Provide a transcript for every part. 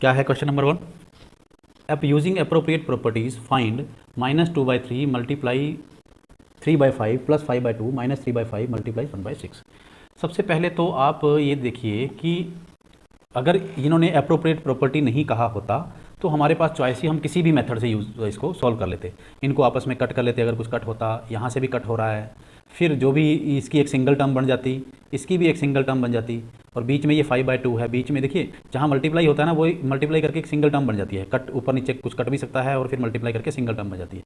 क्या है question number 1? अब using appropriate properties find -2/3 multiply 3/5 plus 5/2 -3/5 multiply 1/6। सबसे पहले तो आप ये देखिए कि अगर इन्होंने अप्रोप्रिएट प्रॉपर्टी नहीं कहा होता तो हमारे पास चॉइस ही, हम किसी भी मेथड से यूज इसको सॉल्व कर लेते। इनको आपस में कट कर लेते, अगर कुछ कट होता, यहाँ से भी कट हो रहा है, फिर जो भी इसकी एक सिंगल टर्म बन जाती, इसकी भी एक सिंगल टर्म बन जाती, और बीच में ये 5/2 है, बीच में देखिए जहाँ मल्टीप्लाई होता है ना, वो मल्टीप्लाई करके एक सिंगल टर्म बन जाती है। कट ऊपर नीचे कुछ कट भी सकता है और फिर मल्टीप्लाई करके सिंगल टर्म बन जाती है।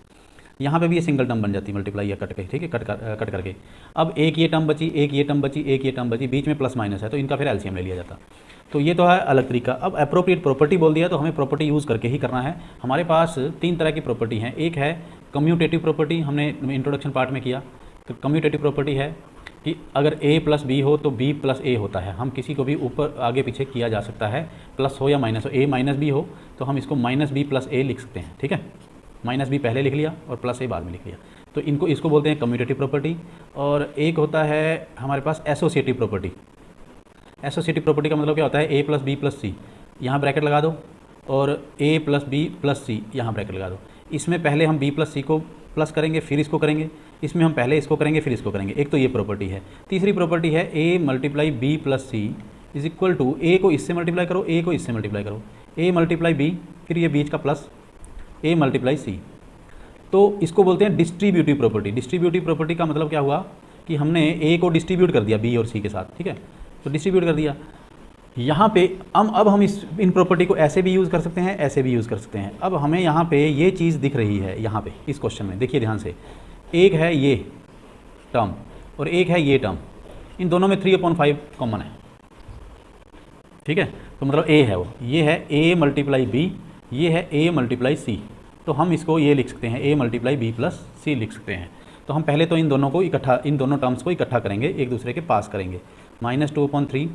यहाँ पे भी ये सिंगल टर्म बन जाती है मल्टीप्लाई या कट के, ठीक है, कट करके। अब एक ये टर्म बची, एक ये टर्म बची, एक ये टर्म बची, बीच में प्लस माइनस है, तो इनका फिर एलसीएम ले लिया जाता। तो ये तो है अलग तरीका। अब अप्रोप्रिएट प्रॉपर्टी बोल दिया तो हमें प्रॉपर्टी यूज़ करके ही करना है। हमारे पास 3 तरह की प्रॉपर्टी हैं। एक है कम्यूटेटिव प्रॉपर्टी, हमने इंट्रोडक्शन पार्ट में किया। तो कम्यूटेटिव प्रॉपर्टी है कि अगर a प्लस बी हो तो b प्लस a होता है। हम किसी को भी ऊपर आगे पीछे किया जा सकता है, प्लस हो या माइनस हो, a माइनस बी हो तो हम इसको -b प्लस a लिख सकते हैं, ठीक है। -b पहले लिख लिया और प्लस a बाद में लिख लिया, तो इसको बोलते हैं कम्यूटेटिव प्रॉपर्टी। और एक होता है हमारे पास एसोसिएटिव प्रॉपर्टी। एसोसिएटिव प्रॉपर्टी का मतलब क्या होता है, a प्लस बी प्लस सी, यहाँ ब्रैकेट लगा दो, और a प्लस बी प्लस सी यहाँ ब्रैकेट लगा दो। इसमें पहले हम b प्लस सी को प्लस करेंगे, फिर इसको करेंगे। इसमें हम पहले इसको करेंगे फिर इसको करेंगे। एक तो ये प्रॉपर्टी है। तीसरी प्रॉपर्टी है a multiply b plus c is equal to a को इससे मल्टीप्लाई करो, a को इससे मल्टीप्लाई करो, a मल्टीप्लाई b, फिर ये बीच का प्लस a मल्टीप्लाई सी। तो इसको बोलते हैं डिस्ट्रीब्यूटिव प्रॉपर्टी। डिस्ट्रीब्यूटिव प्रॉपर्टी का मतलब क्या हुआ कि हमने a को डिस्ट्रीब्यूट कर दिया b और c के साथ, ठीक है, तो डिस्ट्रीब्यूट कर दिया। यहाँ पे अब हम इन प्रॉपर्टी को ऐसे भी यूज़ कर सकते हैं, ऐसे भी यूज़ कर सकते हैं। अब हमें यहाँ पे ये चीज़ दिख रही है, यहाँ पे इस क्वेश्चन में देखिए ध्यान से, एक है ये टर्म और एक है ये टर्म, इन दोनों में 3/5 कॉमन है, ठीक है। तो मतलब a है वो, ये है a मल्टीप्लाई b, ये है a मल्टीप्लाई c। तो हम इसको ये लिख सकते हैं a multiply b plus c लिख सकते हैं। तो हम पहले तो इन दोनों टर्म्स को इकट्ठा करेंगे, एक दूसरे के पास करेंगे। -2/3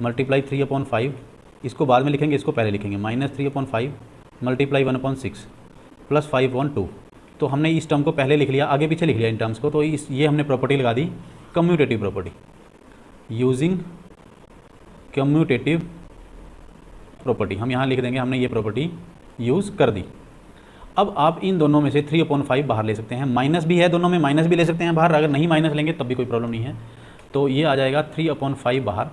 मल्टीप्लाई 3/5, इसको बाद में लिखेंगे, इसको पहले लिखेंगे। -3/5 मल्टीप्लाई 1/6 प्लस 5/2। तो हमने इस टर्म को पहले लिख लिया, आगे पीछे लिख लिया इन टर्म्स को। तो ये हमने प्रॉपर्टी लगा दी commutative property. Using commutative property हम यहाँ लिख देंगे, हमने ये प्रॉपर्टी यूज़ कर दी। अब आप इन दोनों में से 3/5 बाहर ले सकते हैं। माइनस भी है दोनों में, माइनस भी ले सकते हैं बाहर, अगर नहीं माइनस लेंगे तब भी कोई प्रॉब्लम नहीं है। तो ये आ जाएगा 3/5 बाहर,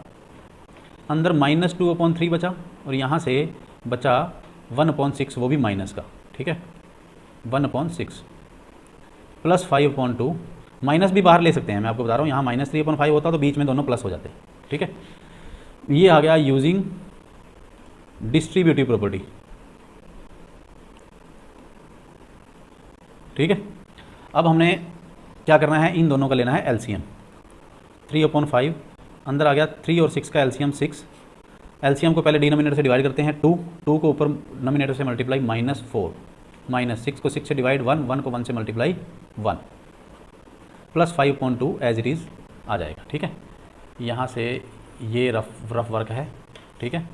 अंदर -2/3 बचा, और यहाँ से बचा 1/6, वो भी माइनस का, ठीक है, 1/6 प्लस 5/2। माइनस भी बाहर ले सकते हैं, मैं आपको बता रहा हूँ, यहाँ -3/5 होता तो बीच में दोनों प्लस हो जाते, ठीक है। ये आ गया यूजिंग डिस्ट्रीब्यूटिव प्रॉपर्टी, ठीक है। अब हमने क्या करना है, इन दोनों का लेना है एलसीएम। 3/5 अंदर आ गया, 3 और 6 का एलसीएम 6। एलसीएम को पहले डिनोमिनेटर से डिवाइड करते हैं, 2 को ऊपर नोमिनेटर से मल्टीप्लाई -4, -6 को 6 से डिवाइड 1 को 1 से multiply 1 plus 5/2 as it is आ जाएगा, ठीक है। यहाँ से ये रफ वर्क है, ठीक है।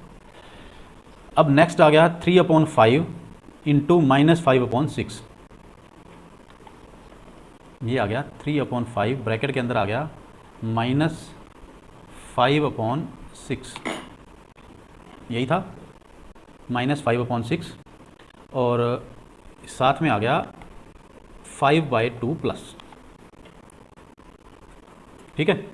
अब नेक्स्ट आ गया 3/5 इंटू -5/6, ये आ गया 3/5, ब्रैकेट के अंदर आ गया -5/6, यही था -5/6, और साथ में आ गया 5/2 प्लस, ठीक है।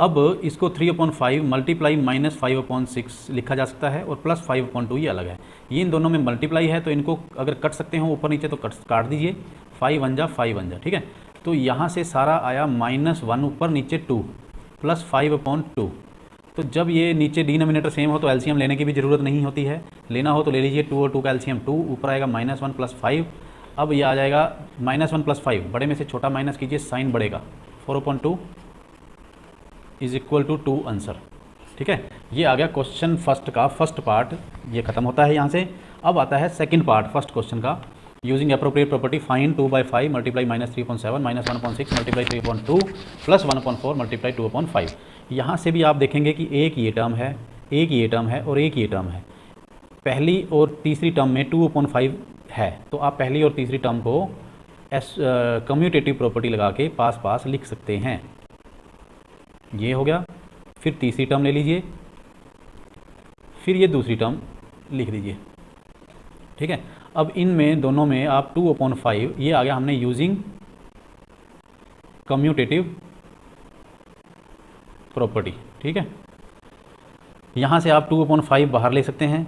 अब इसको 3/5 मल्टीप्लाई -5/6 लिखा जा सकता है, और प्लस 5/2 ये अलग है। ये इन दोनों में मल्टीप्लाई है, तो इनको अगर कट सकते हो ऊपर नीचे तो काट दीजिए, 5 जा 5 जा, ठीक है। तो यहाँ से सारा आया -1 ऊपर नीचे 2 प्लस 5/2। तो जब ये नीचे डिनोमिनेटर सेम हो तो एलसीएम लेने की भी ज़रूरत नहीं होती है, लेना हो तो ले लीजिए। 2 और 2 का एलसीएम 2, ऊपर आएगा -1 प्लस 5। अब ये आ जाएगा -1 प्लस 5, बड़े में से छोटा माइनस कीजिए, साइन बढ़ेगा, 4/2 इज इक्वल टू 2 आंसर, ठीक है। ये आ गया क्वेश्चन फर्स्ट का फर्स्ट पार्ट, ये खत्म होता है यहाँ से। अब आता है सेकंड पार्ट फर्स्ट क्वेश्चन का, using appropriate property find 2/5 multiply -3/7 -1/6 multiply 3/2 plus 1/4 multiply 2/5। यहाँ से भी आप देखेंगे कि एक ये टर्म है, एक ये टर्म है और एक ये टर्म है। पहली और तीसरी टर्म में 2/5 है, तो आप पहली और तीसरी टर्म को कम्यूटेटिव प्रॉपर्टी लगा के पास पास लिख सकते हैं। ये हो गया, फिर तीसरी टर्म ले लीजिए, फिर ये दूसरी टर्म लिख दीजिए। ठीक है, अब इनमें दोनों में आप 2/5, ये आ गया हमने यूजिंग कम्यूटेटिव प्रॉपर्टी। ठीक है, यहाँ से आप 2/5 बाहर ले सकते हैं,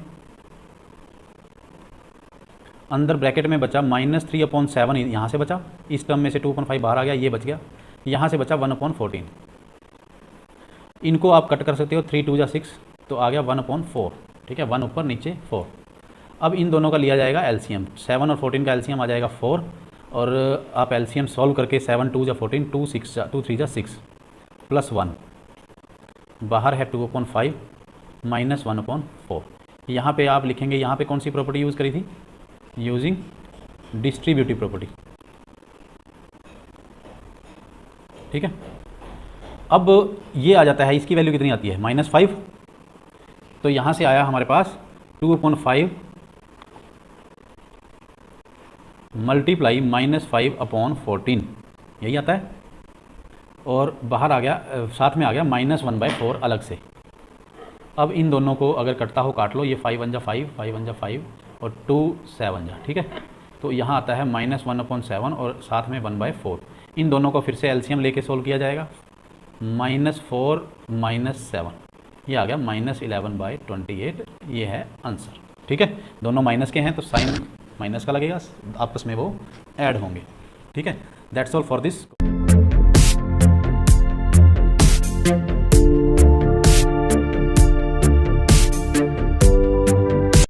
अंदर ब्रैकेट में बचा -3/7, यहाँ से बचा, इस टर्म में से 2/5 बाहर आ गया, ये बच गया, यहाँ से बचा 1/14। इनको आप कट कर सकते हो, 3 2 जा 6, तो आ गया 1/4। ठीक है, 1 ऊपर नीचे 4। अब इन दोनों का लिया जाएगा एलसीएम, 7 और 14 का एलसीएम आ जाएगा 4, और आप एलसीएम सॉल्व करके 7 2 जा 14, 2 3 जा 6 प्लस 1, बाहर है 2/5 माइनस 1/4। यहाँ पे आप लिखेंगे, यहाँ पे कौन सी प्रॉपर्टी यूज़ करी थी, यूजिंग डिस्ट्रीब्यूटिव प्रॉपर्टी। ठीक है, अब ये आ जाता है, इसकी वैल्यू कितनी आती है, -5, तो यहाँ से आया हमारे पास 2/5 मल्टीप्लाई -5/14, यही आता है, और बाहर आ गया, साथ में आ गया -1/4 अलग से। अब इन दोनों को अगर कटता हो काट लो, ये 5 1 जा 5, 5 1 जा 5 और 2 7 जा। ठीक है, तो यहाँ आता है -1/7 और साथ में 1/4। इन दोनों को फिर से एलसीएम लेके सोल्व किया जाएगा, -4 -7, ये आ गया -11/28, ये है आंसर। ठीक है, दोनों माइनस के हैं तो साइन माइनस का लगेगा, आपस में वो ऐड होंगे। ठीक है, दैट्स ऑल फॉर दिस।